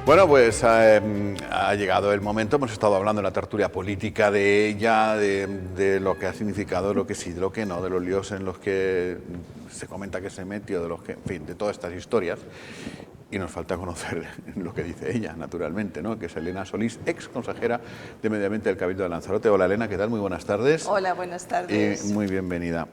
Bueno, pues ha llegado el momento, hemos estado hablando en la tertulia política de ella, de lo que ha significado, lo que sí, de lo que no, de los líos en los que se comenta que se metió, de los que, en fin, de todas estas historias. Y nos falta conocer lo que dice ella, naturalmente, ¿no? Que es Elena Solís, ex consejera de Medio Ambiente del Cabildo de Lanzarote. Hola, Elena, ¿qué tal? Muy buenas tardes. Hola, buenas tardes. Muy bienvenida.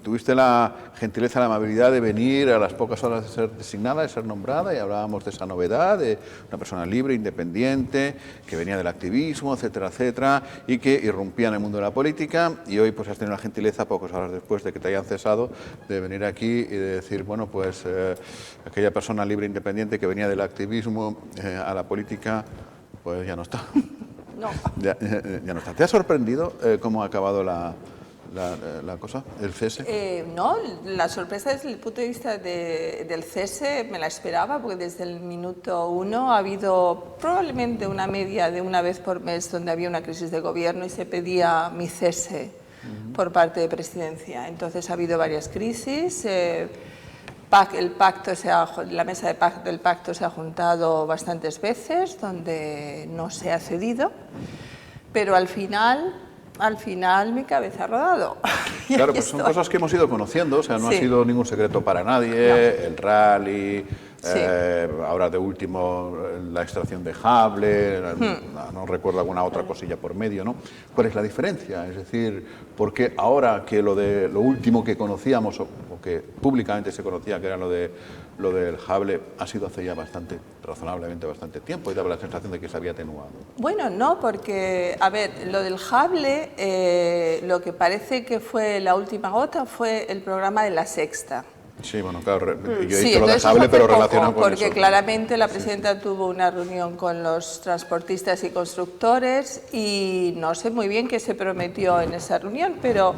Tuviste la gentileza, la amabilidad de venir a las pocas horas de ser designada, de ser nombrada, y hablábamos de esa novedad, de una persona libre, independiente, que venía del activismo, etcétera, etcétera, y que irrumpía en el mundo de la política, y hoy pues has tenido la gentileza, pocas horas después de que te hayan cesado, de venir aquí y de decir, bueno, pues aquella persona libre, independiente, que venía del activismo a la política, pues ya no está. No. Ya no está. ¿Te ha sorprendido cómo ha acabado la cosa, el cese? No, la sorpresa desde el punto de vista del cese me la esperaba, porque desde el minuto 1 ha habido probablemente una media de una vez por mes donde había una crisis de gobierno y se pedía mi cese por parte de Presidencia. Entonces ha habido varias crisis. La mesa del pacto se ha juntado bastantes veces, donde no se ha cedido, pero al final mi cabeza ha rodado. Claro, pues son cosas que hemos ido conociendo, o sea, no ha sido ningún secreto para nadie, no. El rally, ahora de último la extracción de Hable, no recuerdo alguna otra cosilla por medio, ¿no? ¿Cuál es la diferencia? Es decir, ¿por qué ahora que lo último que conocíamos, o que públicamente se conocía, que era lo del Hable, ha sido hace ya razonablemente bastante tiempo, y daba la sensación de que se había atenuado? Bueno, no, porque, a ver, lo del Hable, lo que parece que fue la última gota fue el programa de La Sexta. Sí, bueno, claro, yo he dicho lo de Hable, pero relacionado con eso. Porque claramente la presidenta tuvo una reunión con los transportistas y constructores y no sé muy bien qué se prometió en esa reunión, pero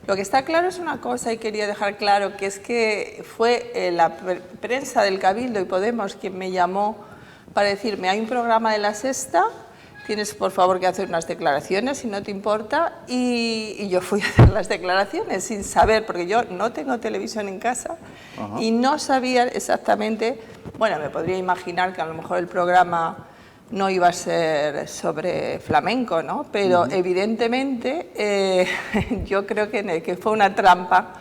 lo que está claro es una cosa y quería dejar claro, que es que fue la prensa del Cabildo y Podemos quien me llamó para decirme: hay un programa de La Sexta, tienes por favor que hacer unas declaraciones si no te importa, y yo fui a hacer las declaraciones sin saber, porque yo no tengo televisión en casa. Ajá. Y no sabía exactamente, bueno, me podría imaginar que a lo mejor el programa no iba a ser sobre flamenco, ¿no? Pero evidentemente yo creo que fue una trampa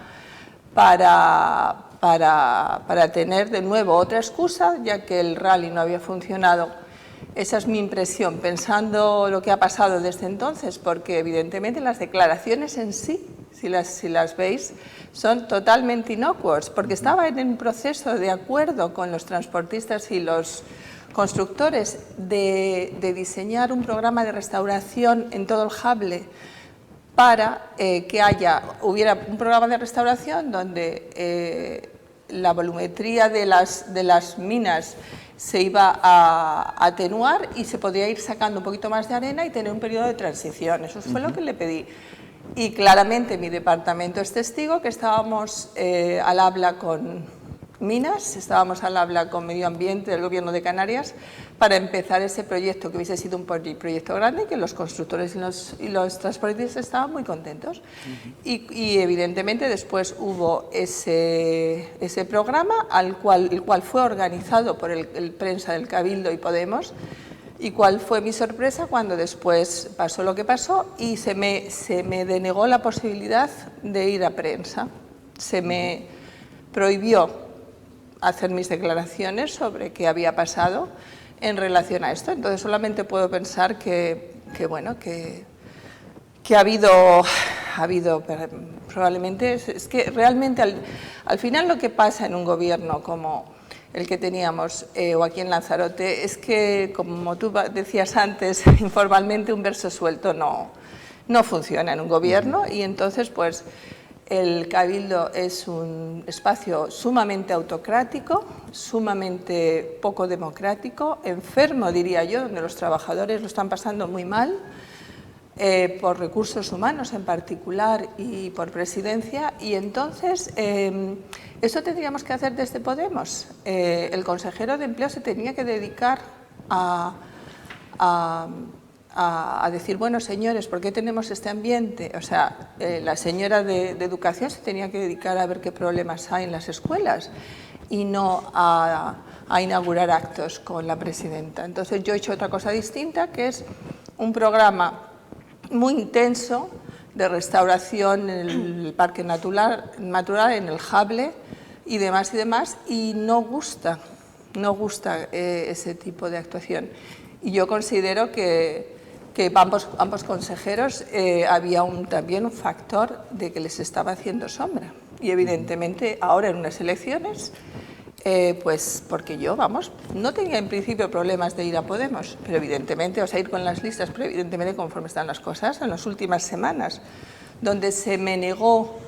para tener de nuevo otra excusa, ya que el rally no había funcionado. Esa es mi impresión, pensando lo que ha pasado desde entonces, porque evidentemente las declaraciones en sí, si las veis, son totalmente inocuas, porque estaba en un proceso de acuerdo con los transportistas y los constructores de diseñar un programa de restauración en todo el Hable para que hubiera un programa de restauración donde la volumetría de las minas se iba a atenuar y se podía ir sacando un poquito más de arena y tener un periodo de transición. Eso fue lo que le pedí. Y claramente mi departamento es testigo que estábamos al habla con Minas, estábamos al habla con Medio Ambiente del Gobierno de Canarias para empezar ese proyecto, que hubiese sido un proyecto grande, que los constructores y los transportistas estaban muy contentos. Y evidentemente después hubo ese programa, el cual fue organizado por el prensa del Cabildo y Podemos. Y cuál fue mi sorpresa cuando después pasó lo que pasó y se me denegó la posibilidad de ir a prensa. Se me prohibió hacer mis declaraciones sobre qué había pasado en relación a esto. Entonces solamente puedo pensar que ha habido probablemente, es que realmente al final lo que pasa en un gobierno como el que teníamos o aquí en Lanzarote es que, como tú decías antes, informalmente un verso suelto no funciona en un gobierno, y entonces pues el Cabildo es un espacio sumamente autocrático, sumamente poco democrático, enfermo diría yo, donde los trabajadores lo están pasando muy mal, por recursos humanos en particular y por presidencia, y entonces eso tendríamos que hacer desde Podemos. El consejero de Empleo se tenía que dedicar a decir, bueno, señores, ¿por qué tenemos este ambiente? O sea, la señora de Educación se tenía que dedicar a ver qué problemas hay en las escuelas y no a a inaugurar actos con la presidenta. Entonces yo he hecho otra cosa distinta, que es un programa muy intenso de restauración en el Parque Natural, en el Jable y demás, y no gusta ese tipo de actuación. Y yo considero que ambos consejeros había también un factor de que les estaba haciendo sombra. Y evidentemente ahora en unas elecciones, pues porque yo, no tenía en principio problemas de ir a Podemos, pero evidentemente, ir con las listas, pero evidentemente conforme están las cosas, en las últimas semanas, donde se me negó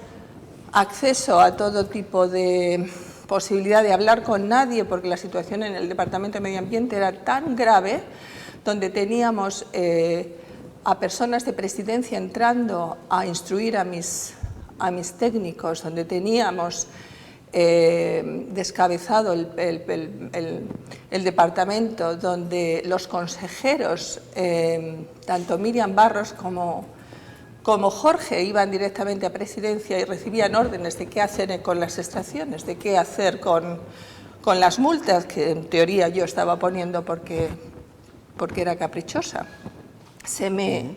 acceso a todo tipo de posibilidad de hablar con nadie, porque la situación en el Departamento de Medio Ambiente era tan grave, donde teníamos a personas de presidencia entrando a instruir a mis técnicos, donde teníamos descabezado el departamento, donde los consejeros, tanto Miriam Barros como Jorge, iban directamente a presidencia y recibían órdenes de qué hacer con las extracciones, de qué hacer con las multas, que en teoría yo estaba poniendo porque era caprichosa. Se me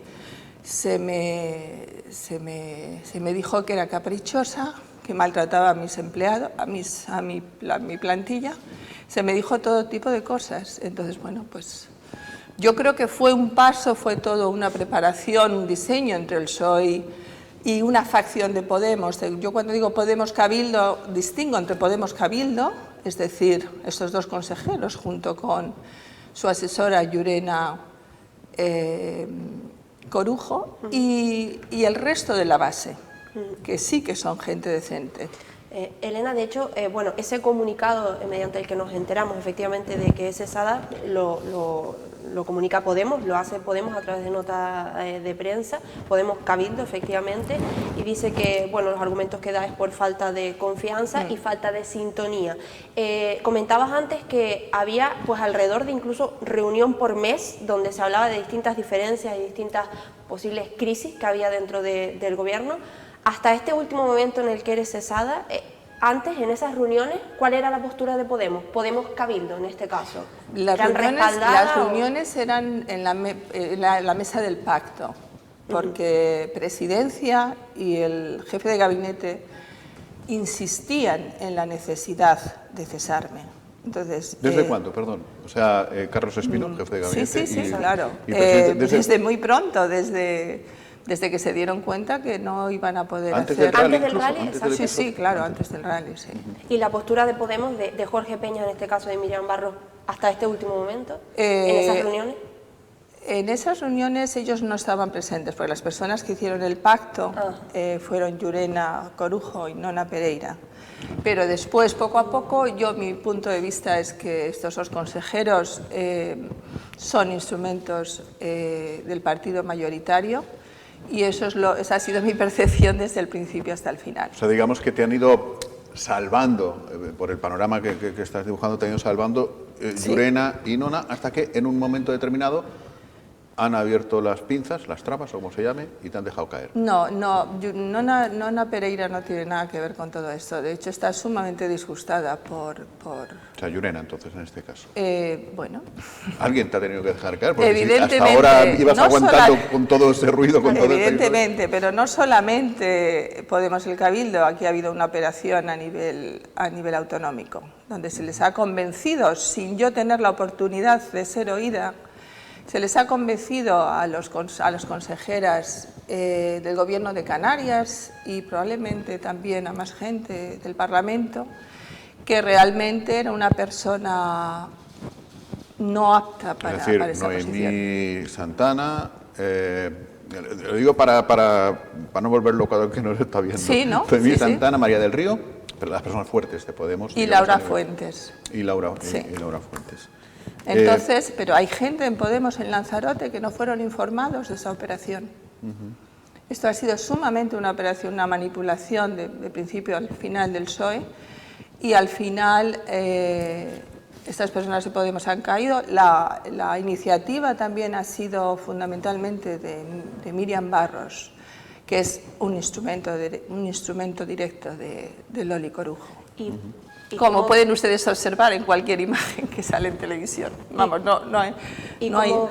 dijo que era caprichosa, que maltrataba a mis empleados, a mi plantilla. Se me dijo todo tipo de cosas. Entonces, bueno, pues yo creo que fue un paso, fue todo una preparación, un diseño entre el PSOE y una facción de Podemos. Yo cuando digo Podemos Cabildo, distingo entre Podemos Cabildo, es decir, estos dos consejeros, junto con su asesora Llurena Corujo, y el resto de la base, que sí que son gente decente. Elena, de hecho, ese comunicado mediante el que nos enteramos efectivamente de que es cesada lo comunica Podemos, lo hace Podemos a través de nota de prensa, Podemos Cabildo efectivamente, y dice que los argumentos que da es por falta de confianza y falta de sintonía. Comentabas antes que había alrededor de incluso reunión por mes donde se hablaba de distintas diferencias y distintas posibles crisis que había dentro del gobierno. Hasta este último momento en el que eres cesada, antes, en esas reuniones, ¿cuál era la postura de Podemos? Podemos Cabildo, en este caso. Las reuniones eran en la mesa del pacto, porque Presidencia y el jefe de gabinete insistían en la necesidad de cesarme. Entonces, ¿desde cuándo, perdón? O sea, Carlos Espino, jefe de gabinete. Sí, claro. Desde muy pronto, desde que se dieron cuenta que no iban a poder hacer... ¿Antes del rally? Sí, claro, antes del rally, sí. ¿Y la postura de Podemos, de Jorge Peña, en este caso de Miriam Barros, hasta este último momento, en esas reuniones? En esas reuniones ellos no estaban presentes, porque las personas que hicieron el pacto fueron Llurena Corujo y Nona Pereira. Pero después, poco a poco, mi punto de vista es que estos dos consejeros son instrumentos del partido mayoritario, y esa ha sido mi percepción desde el principio hasta el final. O sea, digamos que te han ido salvando, por el panorama que estás dibujando, te han ido salvando Llurena y Nona, hasta que en un momento determinado han abierto las pinzas, las trapas, o como se llame, y te han dejado caer. No, Nona Pereira no tiene nada que ver con todo esto. De hecho, está sumamente disgustada por... O sea, Llurena, entonces, en este caso. Bueno. Alguien te ha tenido que dejar caer, porque evidentemente, si hasta ahora ibas aguantando con todo ese ruido, con todo evidentemente, pero no solamente Podemos el Cabildo, aquí ha habido una operación a nivel autonómico, donde se les ha convencido, sin yo tener la oportunidad de ser oída, se les ha convencido a las consejeras del Gobierno de Canarias y probablemente también a más gente del Parlamento, que realmente era una persona no apta para esa posición. Noemí Santana, lo digo para no volver loco a que nos está viendo. Sí, ¿no? Noemí Santana, María del Río, pero las personas fuertes de Podemos. Y Laura Fuentes. Y Laura Fuentes. Entonces, pero hay gente en Podemos, en Lanzarote, que no fueron informados de esa operación. Esto ha sido sumamente una operación, una manipulación de principio al final del PSOE, y al final estas personas de Podemos han caído. La iniciativa también ha sido fundamentalmente de Miriam Barros, que es un instrumento directo de Loli Corujo. Y Como pueden ustedes observar en cualquier imagen que sale en televisión. Vamos, no hay... ¿Y cómo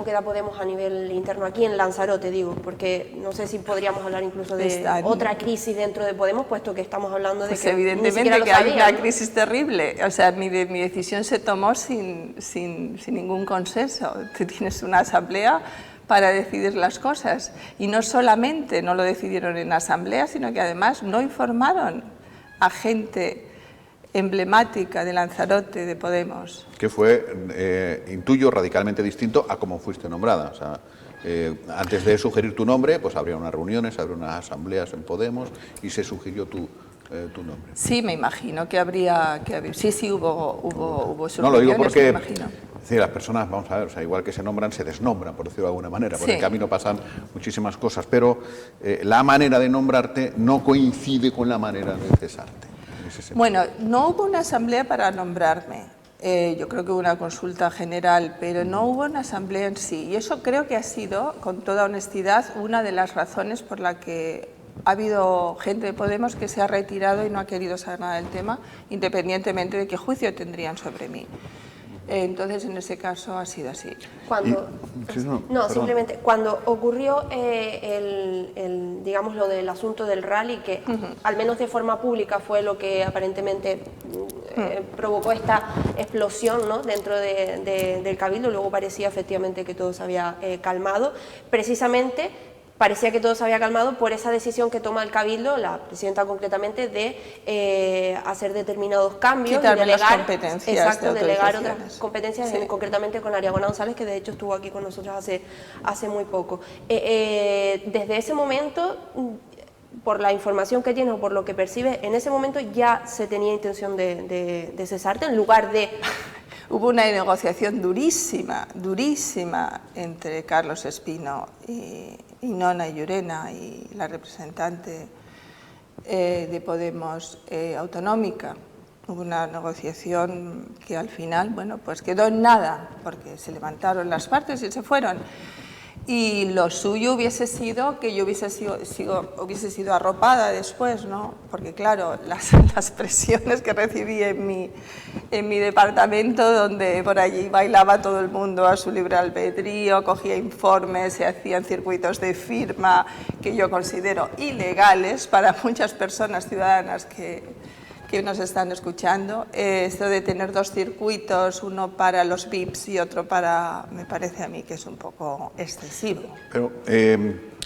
queda Podemos a nivel interno aquí en Lanzarote, digo? Porque no sé si podríamos hablar incluso de otra crisis dentro de Podemos, puesto que estamos hablando de que evidentemente que hay una crisis terrible. O sea, mi decisión se tomó sin ningún consenso. Tú tienes una asamblea para decidir las cosas. Y no solamente no lo decidieron en asamblea, sino que además no informaron a gente emblemática de Lanzarote, de Podemos. Que fue, intuyo, radicalmente distinto a cómo fuiste nombrada. O sea, antes de sugerir tu nombre, pues habría unas reuniones, habría unas asambleas en Podemos y se sugirió tu nombre. Sí, me imagino que habría... Sí, hubo no, lo digo porque... me imagino. Es decir, las personas, vamos a ver, o sea, igual que se nombran, se desnombran, por decirlo de alguna manera. Por el camino pasan muchísimas cosas, pero la manera de nombrarte no coincide con la manera de cesarte. Bueno, no hubo una asamblea para nombrarme. Yo creo que hubo una consulta general, pero no hubo una asamblea en sí. Y eso creo que ha sido, con toda honestidad, una de las razones por la que ha habido gente de Podemos que se ha retirado y no ha querido saber nada del tema, independientemente de qué juicio tendrían sobre mí. Entonces, en ese caso ha sido así. Simplemente cuando ocurrió digamos, lo del asunto del rally, que al menos de forma pública fue lo que aparentemente provocó esta explosión, ¿no?, dentro del Cabildo. Luego parecía efectivamente que todo se había calmado. Precisamente parecía que todo se había calmado por esa decisión que toma el Cabildo, la presidenta concretamente, de hacer determinados cambios y delegar, las competencias, exacto, delegar otras competencias, concretamente con Ariagona González, que de hecho estuvo aquí con nosotros hace muy poco. Desde ese momento, por la información que tienes o por lo que percibes, en ese momento ya se tenía intención de cesarte, en lugar de... Hubo una negociación durísima entre Carlos Espino y Nona Llurena y la representante de Podemos autonómica. Hubo una negociación que al final, bueno, pues quedó en nada, porque se levantaron las partes y se fueron. Y lo suyo hubiese sido que yo hubiese sido arropada después, ¿no? Porque claro, las presiones que recibí en mi departamento, donde por allí bailaba todo el mundo a su libre albedrío, cogía informes, se hacían circuitos de firma que yo considero ilegales para muchas personas ciudadanas que nos están escuchando. Esto de tener dos circuitos, uno para los VIPs y otro para... me parece a mí que es un poco excesivo. Pero,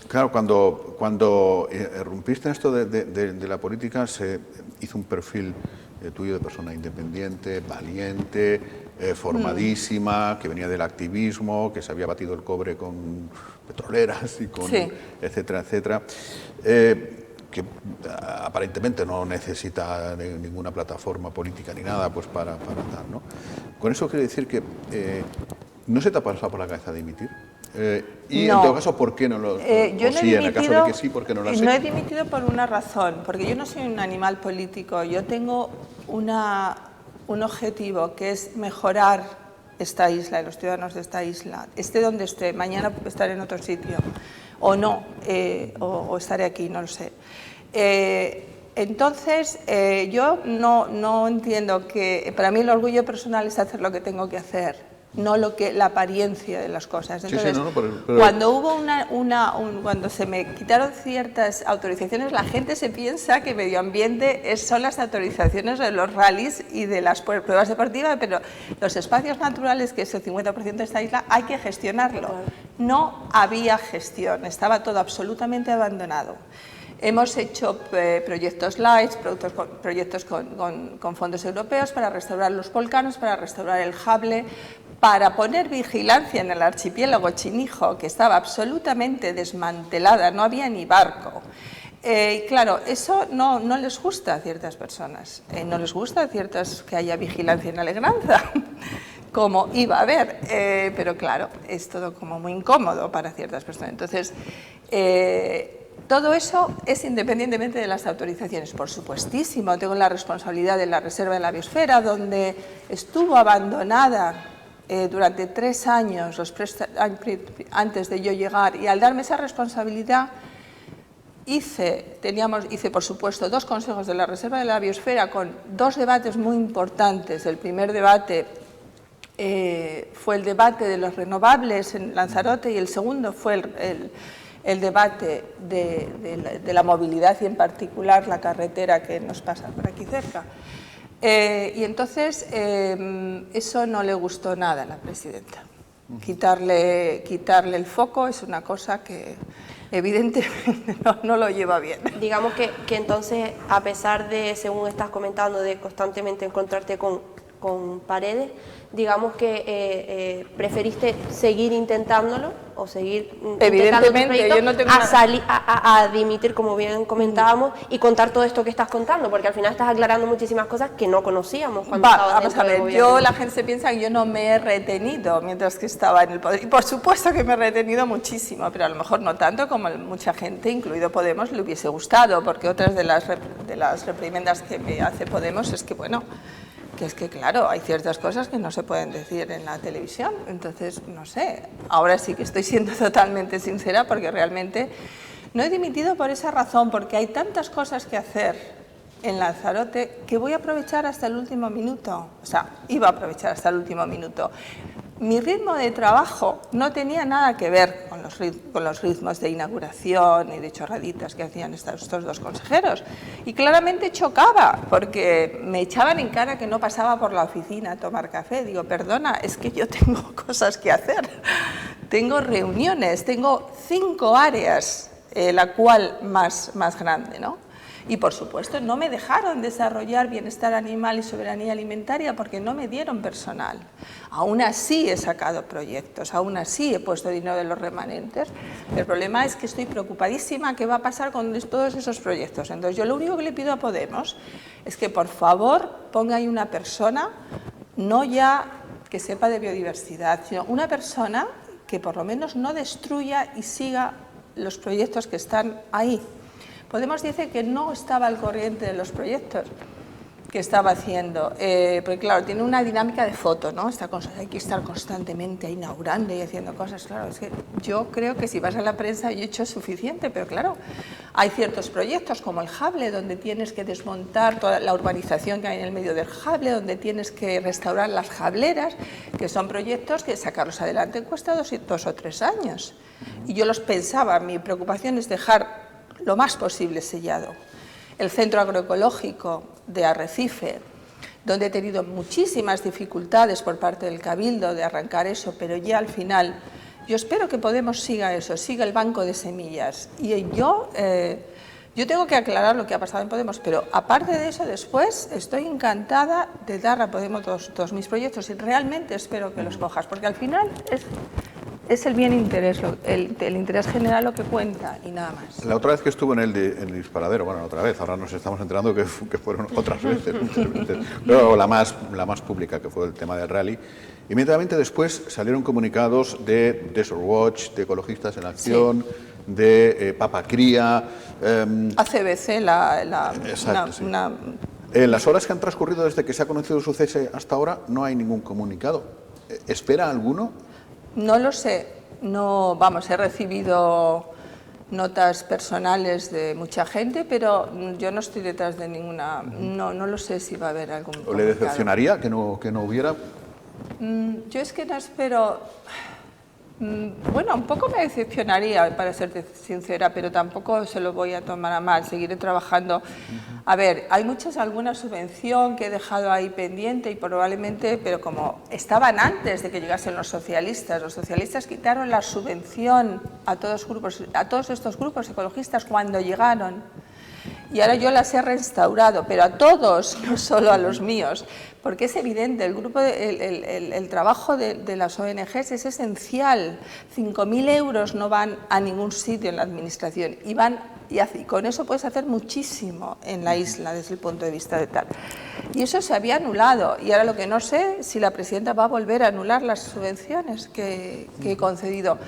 claro, cuando irrumpiste en esto de la política, se hizo un perfil tuyo de persona independiente, valiente, formadísima, que venía del activismo, que se había batido el cobre con petroleras y con... etcétera, etcétera. Que aparentemente no necesita ninguna plataforma política ni nada pues para tal, ¿no? Con eso quiere decir que ¿no se te ha pasado por la cabeza dimitir? Y no. En todo caso, ¿por qué no lo...? Yo no en el caso de que sí, ¿por qué no lo has hecho? No he dimitido por una razón, porque yo no soy un animal político. Yo tengo un objetivo, que es mejorar esta isla y los ciudadanos de esta isla. Esté donde esté, mañana estaré en otro sitio, o no, o estaré aquí, no lo sé. Entonces, yo no entiendo que... Para mí el orgullo personal es hacer lo que tengo que hacer, no la apariencia de las cosas. Entonces, pero... cuando hubo cuando se me quitaron ciertas autorizaciones, la gente se piensa que medio ambiente son las autorizaciones de los rallies y de las pruebas deportivas, pero los espacios naturales, que es el 50% de esta isla, hay que gestionarlo. No había gestión, estaba todo absolutamente abandonado. Hemos hecho proyectos LIFE, proyectos con fondos europeos para restaurar los volcanes, para restaurar el Hable, para poner vigilancia en el archipiélago Chinijo, que estaba absolutamente desmantelada, no había ni barco. Y claro, eso no les gusta a ciertas personas, no les gusta a ciertas que haya vigilancia en Alegranza, como iba a haber, pero claro, es todo como muy incómodo para ciertas personas. Entonces, todo eso es independientemente de las autorizaciones, por supuestísimo. Tengo la responsabilidad de la Reserva de la Biosfera, donde estuvo abandonada durante 3 años, antes de yo llegar, y al darme esa responsabilidad, hice por supuesto 2 consejos de la Reserva de la Biosfera con 2 debates muy importantes. El primer debate fue el debate de los renovables en Lanzarote y el segundo fue el debate de la movilidad y en particular la carretera que nos pasa por aquí cerca. Y entonces eso no le gustó nada a la presidenta. Quitarle el foco es una cosa que evidentemente no lo lleva bien. Digamos que entonces, a pesar de, según estás comentando, de constantemente encontrarte con paredes, digamos que preferiste seguir intentándolo o seguir evidentemente yo no tengo a dimitir, como bien comentábamos, y contar todo esto que estás contando, porque al final estás aclarando muchísimas cosas que no conocíamos cuando estabas vamos a dentro ver, del gobierno. la gente se piensa que yo no me he retenido mientras que estaba en el poder, y por supuesto que me he retenido muchísimo, pero a lo mejor no tanto como mucha gente, incluido Podemos, le hubiese gustado, porque otras de las reprimendas que me hace Podemos es que, bueno, que es que, claro, hay ciertas cosas que no se pueden decir en la televisión. Entonces, no sé, ahora sí que estoy siendo totalmente sincera porque realmente no he dimitido por esa razón, porque hay tantas cosas que hacer en Lanzarote que voy a aprovechar hasta el último minuto. O sea, iba a aprovechar hasta el último minuto. Mi ritmo de trabajo no tenía nada que ver con los ritmos de inauguración y de chorraditas que hacían estos 2 consejeros. Y claramente chocaba, porque me echaban en cara que no pasaba por la oficina a tomar café. Digo, perdona, es que yo tengo cosas que hacer. Tengo reuniones, tengo 5 áreas, la cual más grande, ¿no? Y, por supuesto, no me dejaron desarrollar bienestar animal y soberanía alimentaria porque no me dieron personal. Aún así he sacado proyectos, aún así he puesto dinero de los remanentes. El problema es que estoy preocupadísima qué va a pasar con todos esos proyectos. Entonces, yo lo único que le pido a Podemos es que, por favor, ponga ahí una persona, no ya que sepa de biodiversidad, sino una persona que por lo menos no destruya y siga los proyectos que están ahí. Podemos dice que no estaba al corriente de los proyectos que estaba haciendo, porque claro, tiene una dinámica de foto, ¿no? Hay que estar constantemente inaugurando y haciendo cosas, claro, es que yo creo que si vas a la prensa yo he hecho suficiente, pero claro, hay ciertos proyectos como el Jable, donde tienes que desmontar toda la urbanización que hay en el medio del Jable, donde tienes que restaurar las jableras, que son proyectos que sacarlos adelante cuesta 2 o 3 años. Y yo los pensaba, mi preocupación es dejar lo más posible sellado. El centro agroecológico de Arrecife, donde he tenido muchísimas dificultades por parte del Cabildo de arrancar eso, pero ya al final, yo espero que Podemos siga eso, siga el banco de semillas. Y yo tengo que aclarar lo que ha pasado en Podemos, pero aparte de eso, después estoy encantada de dar a Podemos todos mis proyectos y realmente espero que los cojas, porque al final es el bien interés, el interés general lo que cuenta y nada más. La otra vez que estuvo en el disparadero, bueno, otra vez, ahora nos estamos enterando que fueron otras veces, muchas veces, pero la más pública, que fue el tema del rally. Inmediatamente después salieron comunicados de Desert Watch, de Ecologistas en Acción, sí, de Papa Cría. ACBC, exacto, sí. En las horas que han transcurrido desde que se ha conocido su cese hasta ahora, no hay ningún comunicado. ¿Espera alguno? No lo sé, no, vamos, he recibido notas personales de mucha gente, pero yo no estoy detrás de ninguna, no lo sé si va a haber algún comunicado. ¿Le decepcionaría que no hubiera? Yo es que no espero, bueno, un poco me decepcionaría, para serte sincera, pero tampoco se lo voy a tomar a mal, seguiré trabajando. A ver, hay alguna subvención que he dejado ahí pendiente y probablemente, pero como estaban antes de que llegasen los socialistas quitaron la subvención a todos estos grupos ecologistas cuando llegaron. Y ahora yo las he restaurado, pero a todos, no solo a los míos, porque es evidente, el trabajo de las ONGs es esencial. 5.000 euros no van a ningún sitio en la administración y con eso puedes hacer muchísimo en la isla desde el punto de vista de tal. Y eso se había anulado y ahora lo que no sé si la presidenta va a volver a anular las subvenciones que he concedido.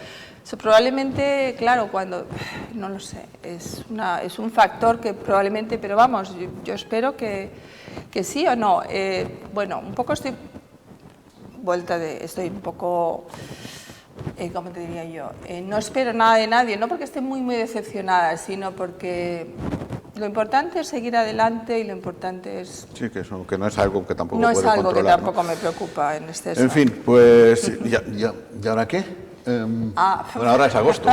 Probablemente, claro, no lo sé, es un factor que probablemente, pero vamos, yo espero que sí o no. Bueno, un poco estoy un poco ¿cómo te diría yo? No espero nada de nadie, no porque esté muy, muy decepcionada, sino porque lo importante es seguir adelante y lo importante es... Sí, que, eso, que no es algo que tampoco no puede es algo que controlar, tampoco ¿no? me preocupa en exceso. En fin, pues, ¿y ahora qué? Bueno, ahora es agosto,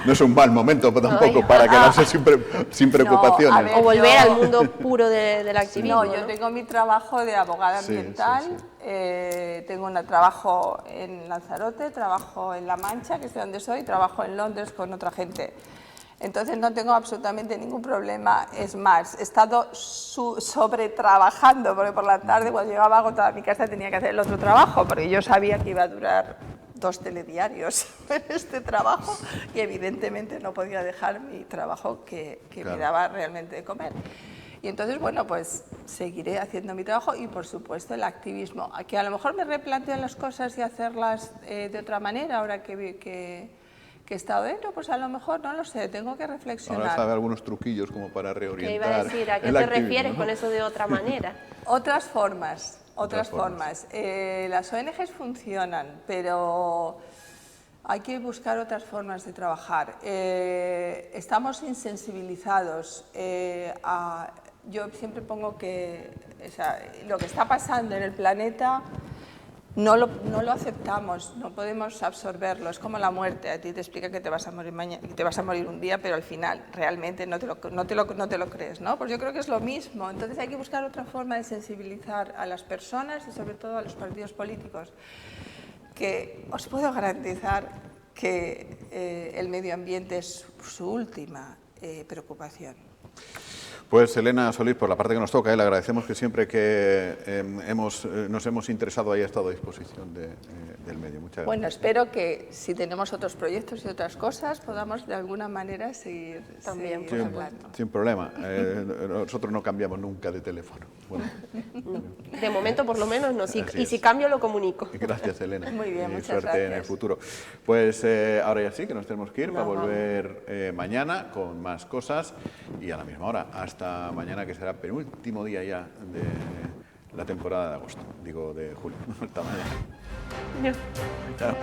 no es un mal momento tampoco para quedarse sin preocupaciones. No, a ver, O volver al mundo puro del activismo. No, yo tengo mi trabajo de abogada ambiental, tengo un trabajo en Lanzarote, trabajo en La Mancha, que es de donde soy, trabajo en Londres con otra gente. Entonces no tengo absolutamente ningún problema, es más, he estado sobretrabajando, porque por la tarde cuando llegaba agotada a mi casa tenía que hacer el otro trabajo, porque yo sabía que iba a durar 2 telediarios en este trabajo y evidentemente no podía dejar mi trabajo que claro, me daba realmente de comer. Y entonces, bueno, pues seguiré haciendo mi trabajo y, por supuesto, el activismo. Que a lo mejor me replanteo las cosas y hacerlas de otra manera ahora que he estado dentro, pues a lo mejor, no lo sé, tengo que reflexionar. Ahora sabe algunos truquillos como para reorientar. ¿Qué iba a decir? ¿A qué te refieres con eso de otra manera? Otras formas. Las ONGs funcionan, pero hay que buscar otras formas de trabajar. Estamos insensibilizados. Yo siempre pongo que lo que está pasando en el planeta no lo aceptamos, no podemos absorberlo. Es como la muerte. A ti te explica que te vas a morir mañana, que te vas a morir un día, pero al final realmente no te lo crees, ¿no? Pues yo creo que es lo mismo. Entonces hay que buscar otra forma de sensibilizar a las personas y sobre todo a los partidos políticos, que os puedo garantizar que el medio ambiente es su última preocupación. Pues Elena Solís, por la parte que nos toca, le agradecemos que siempre que nos hemos interesado haya estado a disposición del medio. Muchas gracias. Bueno, espero que si tenemos otros proyectos y otras cosas podamos de alguna manera seguir hablando. Sin problema. Nosotros no cambiamos nunca de teléfono. Bueno. No. De momento, por lo menos, no. Y si cambio, lo comunico. Gracias, Elena. Muy bien, muchas suerte gracias. En el futuro. Pues ahora ya sí, que nos tenemos que ir para volver mañana con más cosas y a la misma hora. Hasta mañana, que será penúltimo día ya de la temporada de agosto, digo de julio. Hasta mañana. Chao.